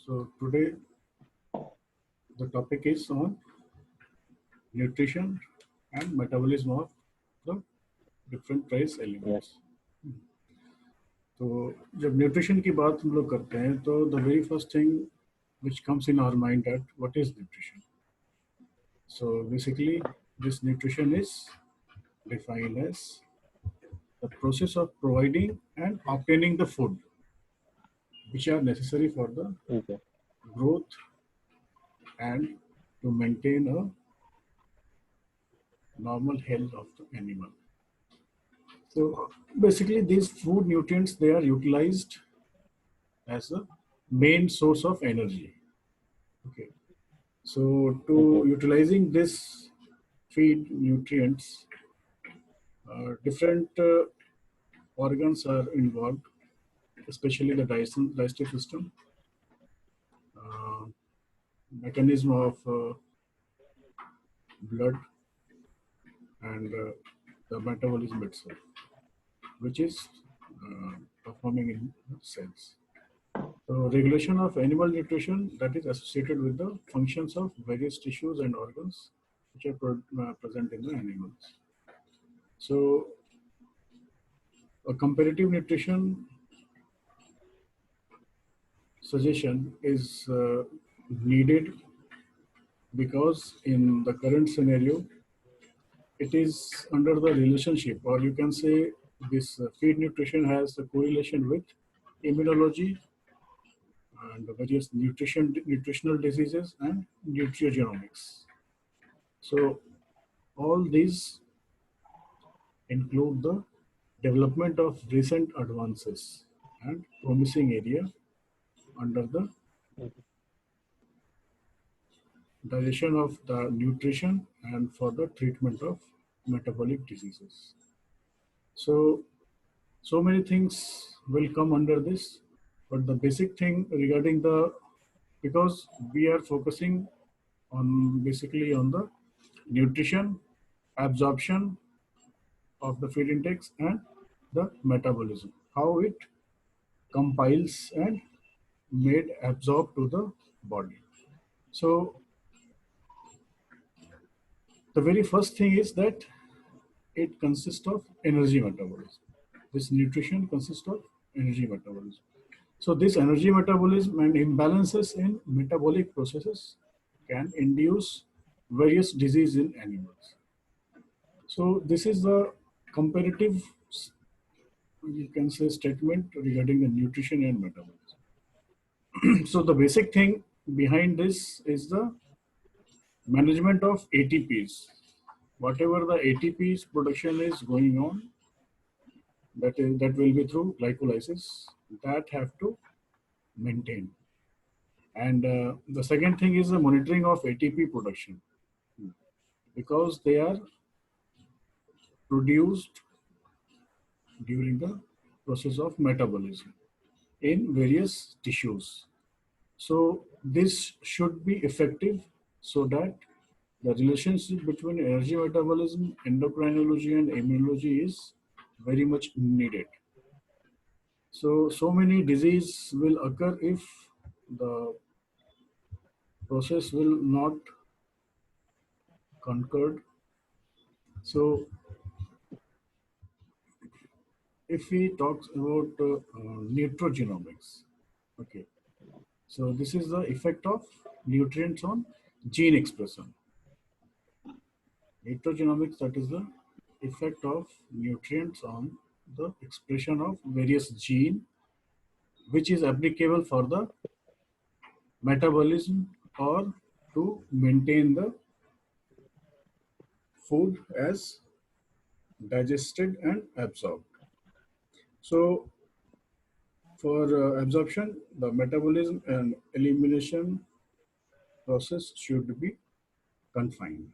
So today the topic is on nutrition and metabolism of the different trace Yes. elements. तो जब nutrition की बात हम लोग करते हैं तो the very first thing which comes in our mind that what is nutrition. So basically this nutrition is defined as the process of providing and obtaining the food which are necessary for the Okay. growth and to maintain a normal health of the animal. So basically these food nutrients, they are utilized as a main source of energy. Okay. So to utilizing this feed nutrients, different organs are involved, especially the digestive system, uh, mechanism of blood, and the metabolism itself, which is performing in cells. So regulation of animal nutrition that is associated with the functions of various tissues and organs which are present in the animals. So a comparative nutrition suggestion is needed because in the current scenario, it is under the relationship, or you can say this feed nutrition has a correlation with immunology and various nutritional diseases and nutrigenomics. So all these include the development of recent advances and promising area under the digestion of the nutrition and for the treatment of metabolic diseases. So many things will come under this, but the basic thing regarding the, because we are focusing on basically on the nutrition, absorption of the feed intakes and the metabolism, how it compiles and made absorbed to the body. So the very first thing is that it consists of energy metabolism. This nutrition consists of energy metabolism. So this energy metabolism and imbalances in metabolic processes can induce various disease in animals. So this is the comparative, you can say, statement regarding the nutrition and metabolism. So the basic thing behind this is the management of ATPs. Whatever the ATPs production is going on, that will be through glycolysis, that have to maintain. And the second thing is the monitoring of ATP production, because they are produced during the process of metabolism in various tissues. So this should be effective so that the relationship between energy metabolism, endocrinology and immunology is very much needed. So many disease will occur if the process will not concurred. So if we talk about nutrigenomics, okay, so this is the effect of nutrients on gene expression. Nutrigenomics, that is the effect of nutrients on the expression of various gene, which is applicable for the metabolism or to maintain the food as digested and absorbed. So for absorption, the metabolism and elimination process should be confined,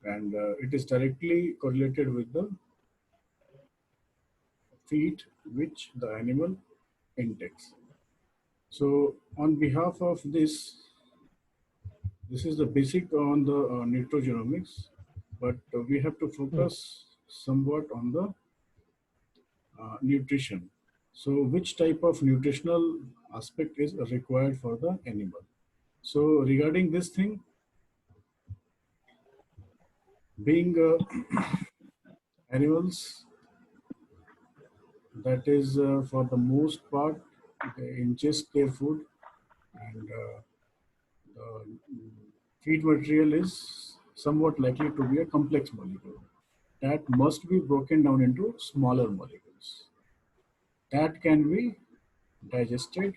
and it is directly correlated with the feed which the animal intakes. So on behalf of this is the basic on the nutrigenomics, but we have to focus somewhat on the nutrition. So which type of nutritional aspect is required for the animal. So regarding this thing, being animals, that is for the most part, they ingest their food, and the feed material is somewhat likely to be a complex molecule that must be broken down into smaller molecules that can be digested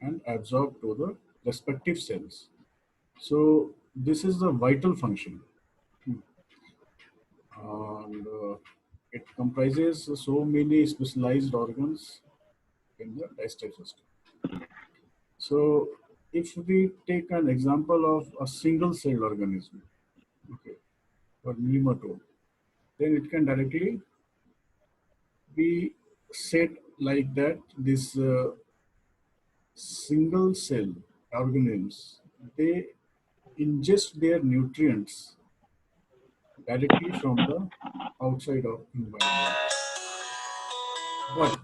and absorbed to the respective cells. So this is the vital function, and it comprises so many specialized organs in the digestive system. So if we take an example of a single celled organism, okay, or nematode, then it can directly be said like that this single cell organisms, they ingest their nutrients directly from the outside of environment. But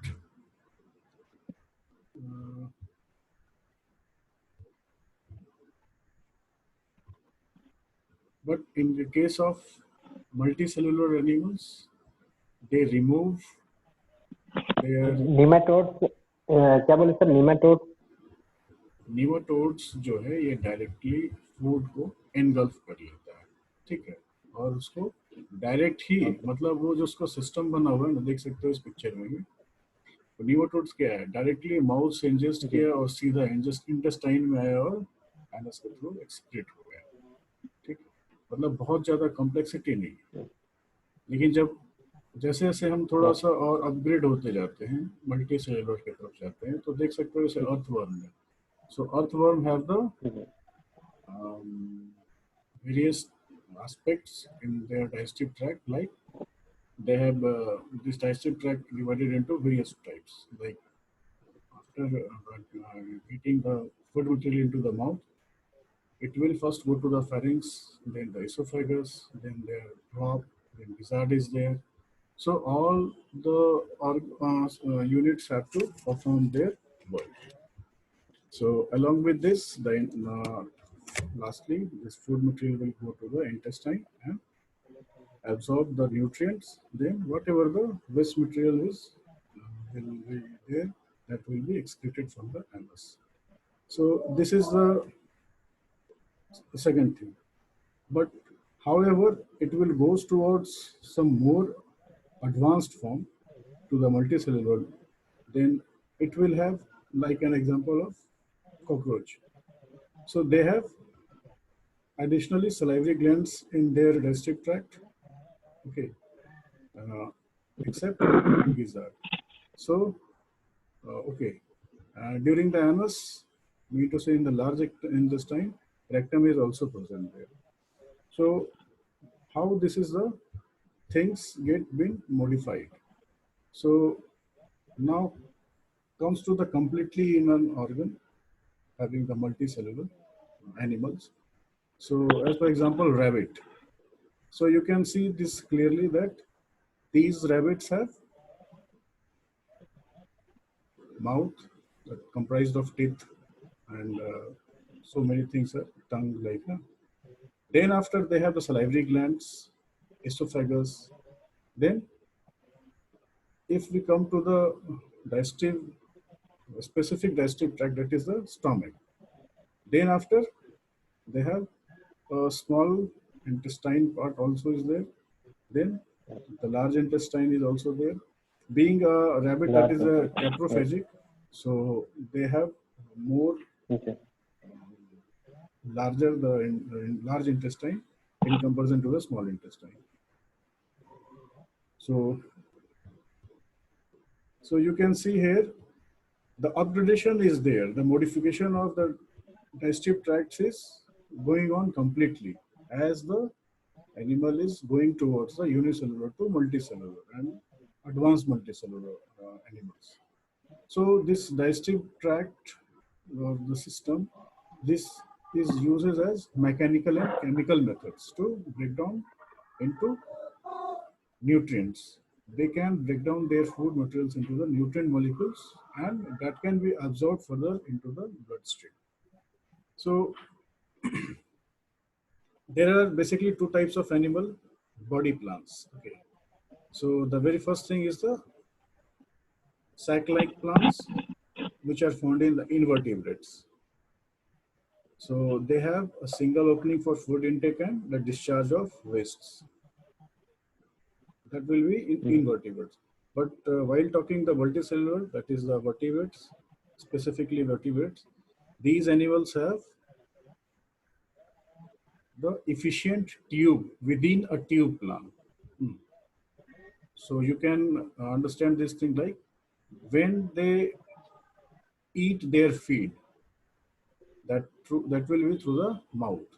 uh, but in the case of multicellular animals, they remove their nematodes क्या बोले sir? Nematode nematodes जो है ये directly food को engulf कर लेता है, ठीक है, और उसको डायरेक्ट ही, मतलब वो जो उसका सिस्टम बना हुआ है ना, देख सकते हो इस पिक्चर में भी, निमाटोड्स क्या है, डायरेक्टली माउथ से इंजेस्ट जी किया और सीधा इंटेस्टाइन में आया और एनस के थ्रू एक्सक्रीट हो गया, ठीक है, मतलब बहुत ज्यादा कॉम्प्लेक्सिटी नहीं है। लेकिन जब जैसे जैसे हम थोड़ा सा और अपग्रेड होते जाते हैं, मल्टी सेलुलर की तरफ जाते हैं, तो देख सकते हो जैसे अर्थवर्म है। So earthworm have the various aspects in their digestive tract, like they have this digestive tract divided into various types, like after eating the food material into the mouth, it will first go to the pharynx, then the esophagus, then their drop, then gizzard is there. So all the units have to perform their work. So along with this, lastly, this food material will go to the intestine and absorb the nutrients. Then whatever the waste material is will be there, that will be excreted from the anus. So this is the second thing. But however, it will goes towards some more advanced form to the multicellular. Then it will have like an example of cockroach. So they have additionally salivary glands in their digestive tract. Okay, uh, except in gizzard. So okay, during the anus, mean to say in the large intestine, rectum is also present there. So how this is the things get been modified. So now comes to the completely in an organ having the multicellular animals. So as for example, rabbit. So you can see this clearly that these rabbits have mouth comprised of teeth and so many things, tongue like. Then after they have the salivary glands, esophagus. Then if we come to the digestive, specific digestive tract, that is the stomach. Then after they have a small intestine part also is there. Then the large intestine is also there. Being a rabbit that is a caprophagic, so they have more larger the large intestine in comparison to the small intestine. So you can see here the upgradation is there. The modification of the digestive tracts is going on completely as the animal is going towards the unicellular to multicellular and advanced multicellular animals. So this digestive tract of the system, this is uses as mechanical and chemical methods to break down into nutrients. They can break down their food materials into the nutrient molecules and that can be absorbed further into the bloodstream. So there are basically two types of animal body plants. Okay. So the very first thing is the sac-like plants, which are found in the invertebrates. So they have a single opening for food intake and the discharge of wastes. That will be in Mm. invertebrates. But while talking the multicellular, that is the vertebrates, specifically vertebrates, these animals have the efficient tube within a tube plant. Hmm. So you can understand this thing like when they eat their feed, that will be through the mouth,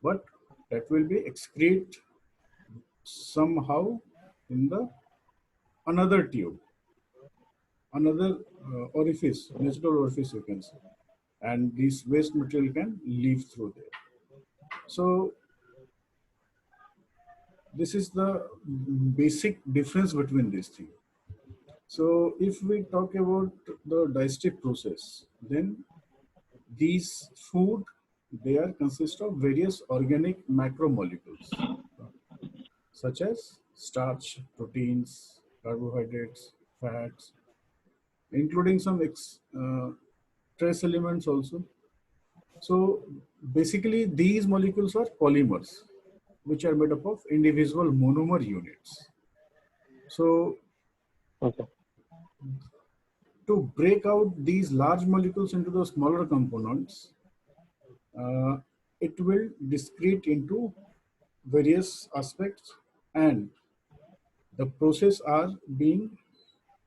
but that will be excrete somehow in the another tube, another orifice, natural orifice you can say, and this waste material can leave through there. So this is the basic difference between these things. So if we talk about the digestive process, then these food they are consist of various organic macromolecules such as starch, proteins, carbohydrates, fats, including some trace elements also. So basically, these molecules are polymers, which are made up of individual monomer units. So Okay. to break out these large molecules into the smaller components, uh, it will discrete into various aspects, and the process are being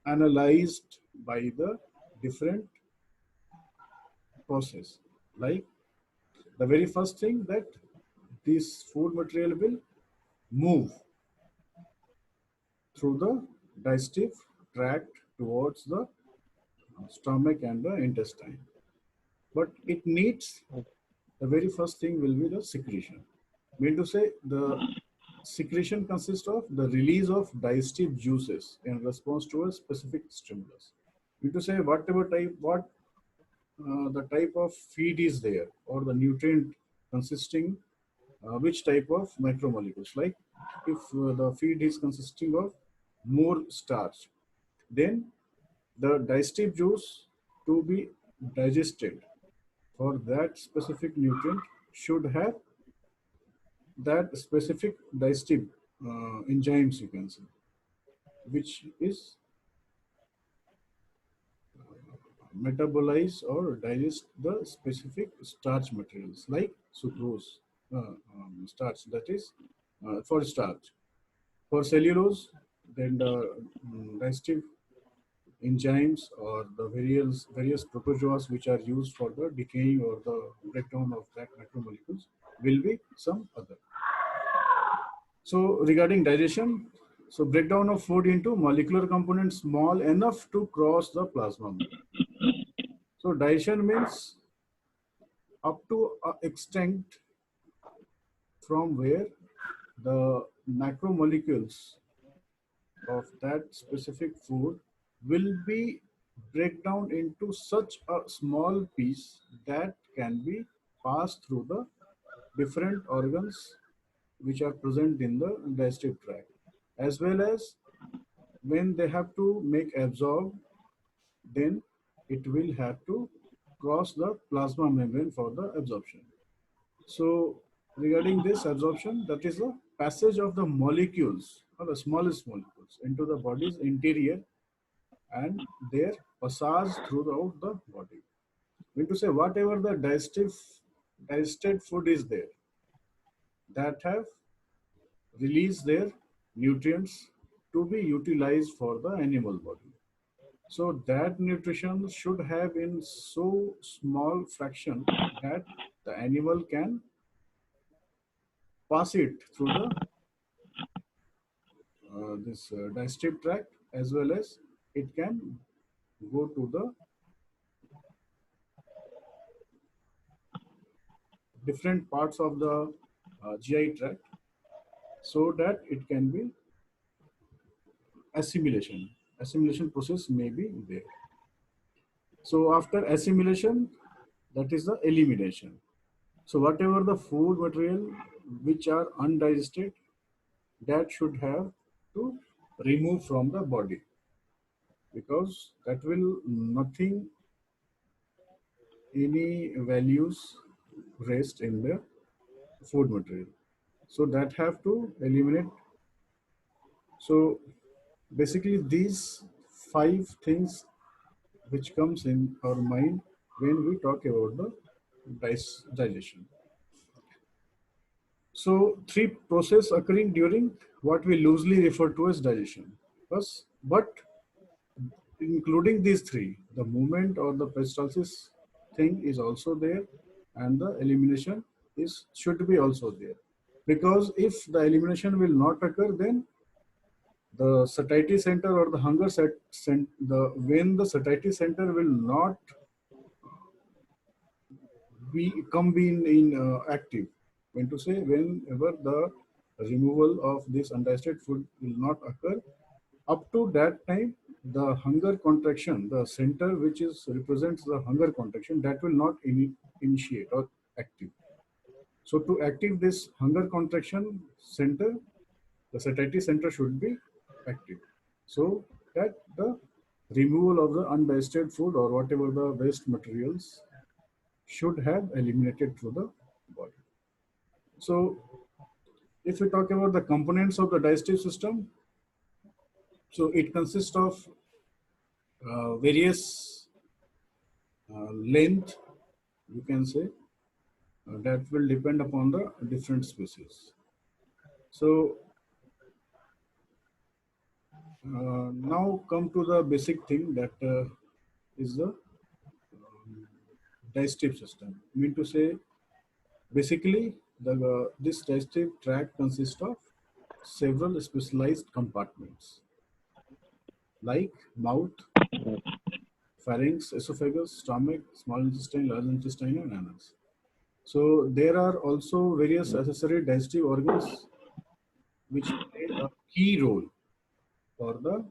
analyzed by the different process. Like the very first thing that this food material will move through the digestive tract towards the stomach and the intestine. But it needs the very first thing will be the secretion. Mean to say the secretion consists of the release of digestive juices in response to a specific stimulus. Mean to say whatever type what the type of feed is there or the nutrient consisting which type of macromolecules. Like if the feed is consisting of more starch, then the digestive juice to be digested for that specific nutrient should have that specific digestive enzymes you can say, which is metabolize or digest the specific starch materials like sucrose starch that is for starch. For cellulose, then the digestive enzymes or the various protozoas which are used for the decaying or the breakdown of that macromolecules will be some other. So regarding digestion, so breakdown of food into molecular components small enough to cross the plasma membrane. So digestion means up to an extent from where the macromolecules of that specific food will be break down into such a small piece that can be passed through the different organs which are present in the digestive tract, as well as when they have to make absorb, then it will have to cross the plasma membrane for the absorption. So regarding this absorption, that is the passage of the molecules or the smallest molecules into the body's interior and their passage throughout the body. Mean to say whatever the digested food is there that have released their nutrients to be utilized for the animal body. So that nutrition should have in so small fraction that the animal can pass it through the this digestive tract, as well as it can go to the different parts of the GI tract so that it can be assimilation process may be there. So after assimilation, that is the elimination. So whatever the food material which are undigested, that should have to remove from the body, because that will nothing, any values rest in the food material. So that have to eliminate. So basically these five things which comes in our mind when we talk about the digestion. So three process occurring during what we loosely refer to as digestion. First, but including these three, the movement or the peristalsis thing is also there, and the elimination is should be also there. Because if the elimination will not occur, then the satiety center or the hunger the when the satiety center will not be in active. When to say, whenever the removal of this undigested food will not occur, up to that time, the hunger contraction, the center which is represents the hunger contraction, that will not initiate or active. So to active this hunger contraction center, the satiety center should be active. So that the removal of the undigested food or whatever the waste materials should have eliminated through the body. So if we talk about the components of the digestive system, so it consists of various length, you can say, that will depend upon the different species. So now come to the basic thing that is the digestive system. I mean to say, basically, this digestive tract consists of several specialized compartments like mouth, pharynx, esophagus, stomach, small intestine, large intestine, and anus. So there are also various accessory digestive organs which play a key role for the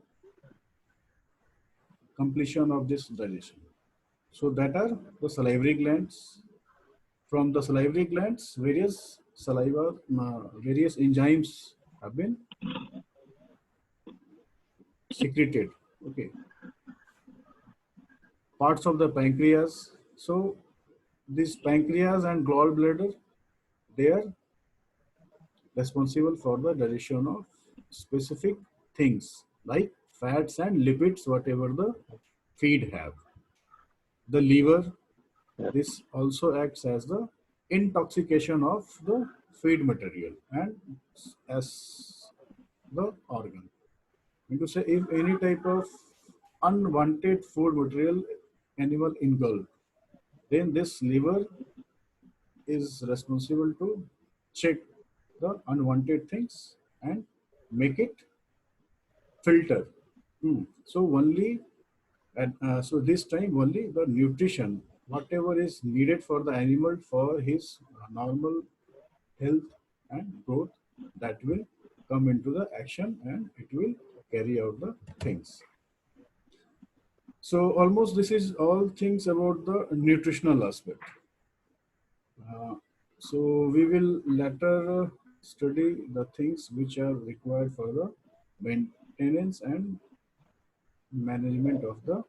completion of this digestion. So that are the salivary glands. From the salivary glands, various enzymes have been secreted. Okay, parts of the pancreas. So this pancreas and gallbladder, they are responsible for the digestion of specific things like fats and lipids, whatever the feed have. The liver, this also acts as the intoxication of the feed material and as the organ. Mean to say, if any type of unwanted food material animal engulfed, then this liver is responsible to check the unwanted things and make it filter. So only and so this time only the nutrition, whatever is needed for the animal for his normal health and growth, that will come into the action and it will carry out the things. So almost this is all things about the nutritional aspect. So we will later study the things which are required for the maintenance and management of the